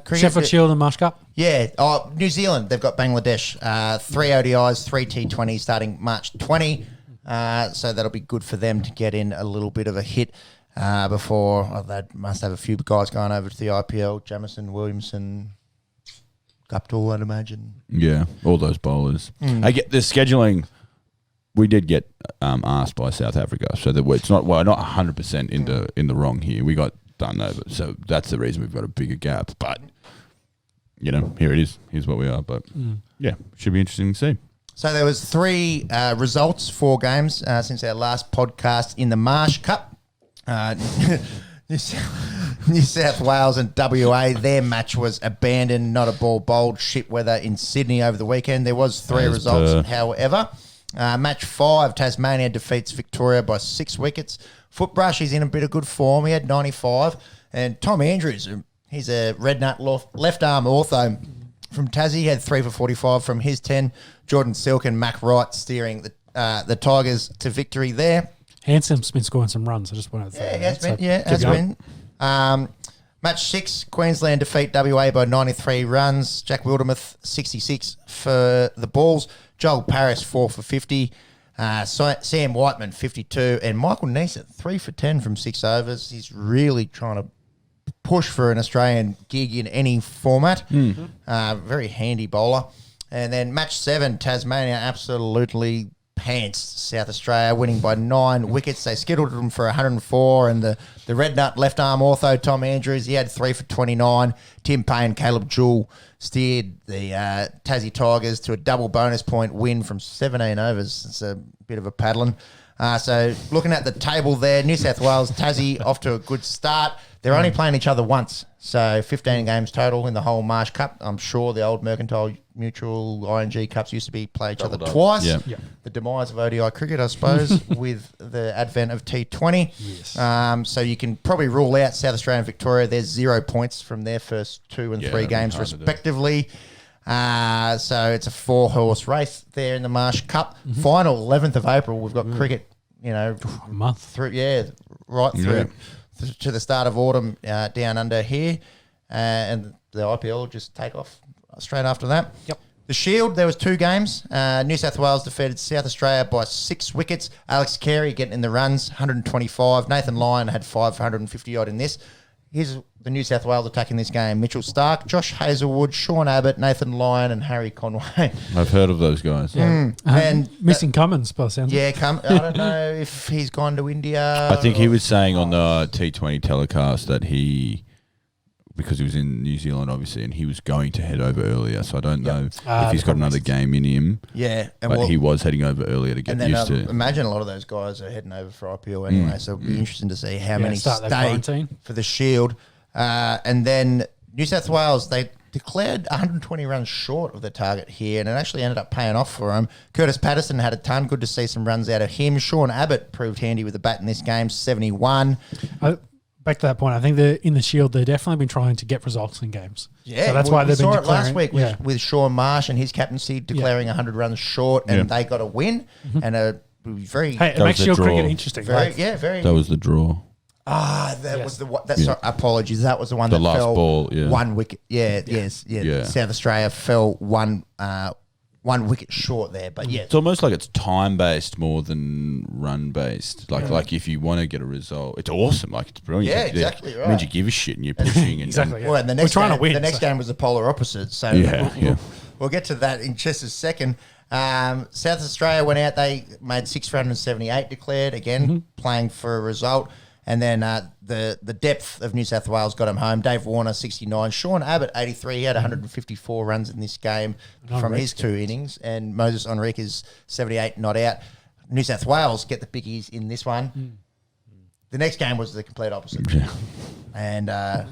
cricket. Sheffield Shield and Marsh Cup. Yeah. Oh, New Zealand, they've got Bangladesh. 3 ODIs, 3 T20 starting March 20. So that'll be good for them to get in a little bit of a hit before. They must have a few guys going over to the IPL. Jamison, Williamson, Guptill, I'd imagine. Yeah, all those bowlers. I get the scheduling. We did get asked by South Africa, so that it's not not 100% in the wrong here. We got done over, so that's the reason we've got a bigger gap. But here it is. Here's what we are. But yeah, should be interesting to see. So there was 3 results, 4 games since our last podcast in the Marsh Cup. New South Wales and WA, their match was abandoned, not a ball bowled, shit weather in Sydney over the weekend. There was 3 results, however. Match 5, Tasmania defeats Victoria by 6 wickets. Footbrush, he's in a bit of good form. He had 95. And Tom Andrews, he's a red nut left arm ortho from Tassie. He had 3 for 45 from his 10. Jordan Silk and Mac Wright steering the Tigers to victory there. Hansom's been scoring some runs. I just wanted to say it has been. Match 6, Queensland defeat WA by 93 runs. Jack Wildermuth, 66 for the Bulls. Joel Paris, 4 for 50. Sam Whiteman, 52. And Michael Neeser, 3 for 10 from 6 overs. He's really trying to push for an Australian gig in any format. Very handy bowler. And then match 7, Tasmania absolutely pantsed South Australia, winning by 9 wickets. They skittled them for 104, and the red nut left arm ortho, Tom Andrews, he had 3 for 29. Tim Payne, Caleb Jewell steered the Tassie Tigers to a double bonus point win from 17 overs. It's a bit of a paddling. So looking at the table there, New South Wales, Tassie off to a good start. They're only playing each other once, so 15 games total in the whole Marsh Cup. I'm sure the old Mercantile Mutual ING Cups used to play each other twice. Yeah. The demise of ODI cricket, I suppose, with the advent of T20. Yes. So you can probably rule out South Australia and Victoria. There's 0 points from their first 2 and 3 games respectively. So it's a 4-horse race there in the Marsh Cup. Final 11th of April. We've got cricket, a month through, right through to the start of autumn down under here, and the IPL will just take off straight after that. Yep. The Shield, there was 2 games. New South Wales defeated South Australia by 6 wickets. Alex Carey getting in the runs, 125. Nathan Lyon had 5 for 150 odd in this. Here's the New South Wales attack in this game. Mitchell Starc, Josh Hazelwood, Sean Abbott, Nathan Lyon and Harry Conway. I've heard of those guys. And missing Cummins, by the sounds. I don't know if he's gone to India. I think he was saying on the T20 telecast that because he was in New Zealand, obviously, and he was going to head over earlier. So I don't know if he's got another game in him. Yeah. But he was heading over earlier to get used to it. Imagine a lot of those guys are heading over for IPL anyway, so it'll be interesting to see how many stay for the Shield. And then New South Wales, they declared 120 runs short of the target here, and it actually ended up paying off for them. Curtis Patterson had a ton. Good to see some runs out of him. Sean Abbott proved handy with the bat in this game, 71. Back to that point, I think in the Shield, they've definitely been trying to get results in games. Yeah, so that's why they've been declaring. Last week with Sean Marsh and his captaincy declaring 100 runs short, and they got a win. And a very... Hey, it makes Shield cricket interesting. Very. That was the draw. That was the one. Sorry, apologies. That was the one that last fell ball, 1 wicket. Yes. South Australia fell one wicket short there, but it's almost like it's time based more than run based. Like if you want to get a result, it's awesome. Like it's brilliant. Yeah, exactly right. It means you give a shit and you're pushing. Exactly. Well, and the next game, the next game was the polar opposite. So we'll get to that in just a second. South Australia went out. They made 6 for 178 declared again, playing for a result. And then the depth of New South Wales got him home. Dave Warner, 69. Sean Abbott, 83. He had 154 runs in this game from his 2 innings. And Moses Enrique is 78, not out. New South Wales get the biggies in this one. The next game was the complete opposite. Yeah. And I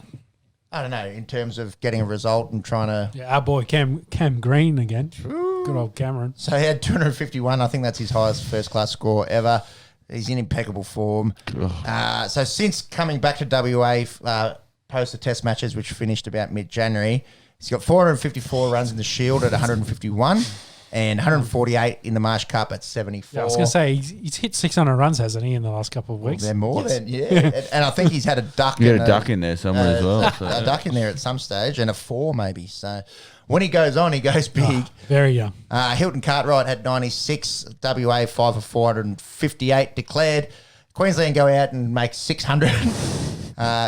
don't know, in terms of getting a result and trying to... Yeah, our boy Cam Green again. Good old Cameron. So he had 251. I think that's his highest first-class score ever. He's in impeccable form. So since coming back to WA post the test matches, which finished about mid-January, he's got 454 runs in the Shield at 151. and 148 in the Marsh Cup at 74. Yeah, I was going to say, he's hit 600 runs, hasn't he, in the last couple of weeks? They're more than, and I think he's had a duck. You got a duck in there somewhere as well. So. A duck in there at some stage and a 4 maybe. So when he goes on, he goes big. Very young. Hilton Cartwright had 96. WA 5 for 458 declared. Queensland go out and make 600.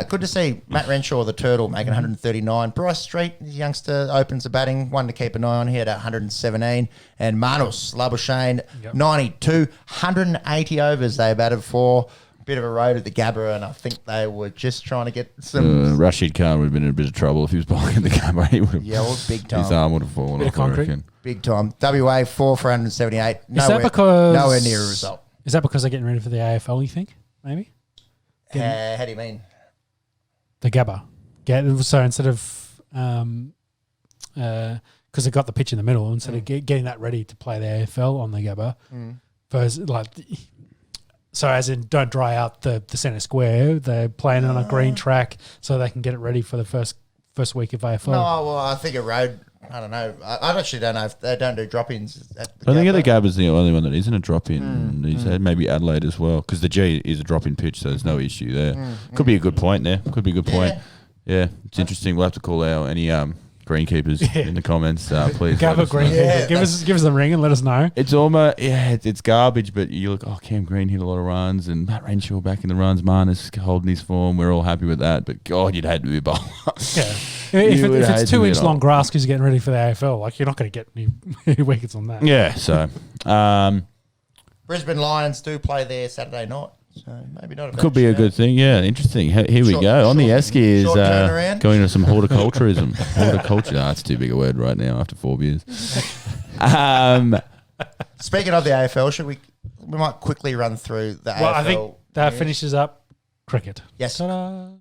Good to see Matt Renshaw, the turtle, making 139. Bryce Street, his youngster, opens the batting. One to keep an eye on. He had 117. And Manus Labuschagne, 92. 180 overs they batted for. Bit of a road at the Gabba, and I think they were just trying to get some... Rashid Khan would have been in a bit of trouble if he was bowling at the Gabba. He would have, big time. His arm would have fallen off, I reckon. Big time. WA 4 for 178. Nowhere near a result. Is that because they're getting ready for the AFL, you think? Maybe? How do you mean? The Gabba. So instead of... because they got the pitch in the middle, instead of getting that ready to play the AFL on the Gabba, versus, so as in don't dry out the centre square, they're playing on a green track so they can get it ready for the first week of AFL. No, well, I think a road... I don't know. I actually don't know if they don't do drop-ins. I think the Gabba's the only one that isn't a drop-in. He's had maybe Adelaide as well, because the G is a drop-in pitch, so there's no issue there. Could be a good point there. Could be a good point. Yeah, it's interesting. We'll have to call out any greenkeepers in the comments, please. Gabba greenkeeper. Give us a ring and let us know. It's almost it's garbage, but you look. Oh, Cam Green hit a lot of runs, and Matt Renshaw back in the runs. Marnus holding his form. We're all happy with that. But God, you'd hate to be a bowler. Yeah. If it's 2 inch long grass because you're getting ready for the AFL, you're not going to get any wickets on that. Yeah, so Brisbane Lions do play there Saturday night, so maybe not. Could be a good thing. Yeah, interesting. Here we go. On the Esky is going into some horticulturism. Horticulture. That's too big a word right now after 4 beers. Speaking of the AFL, we might quickly run through the AFL. I think that finishes up cricket. Yes. Ta-da.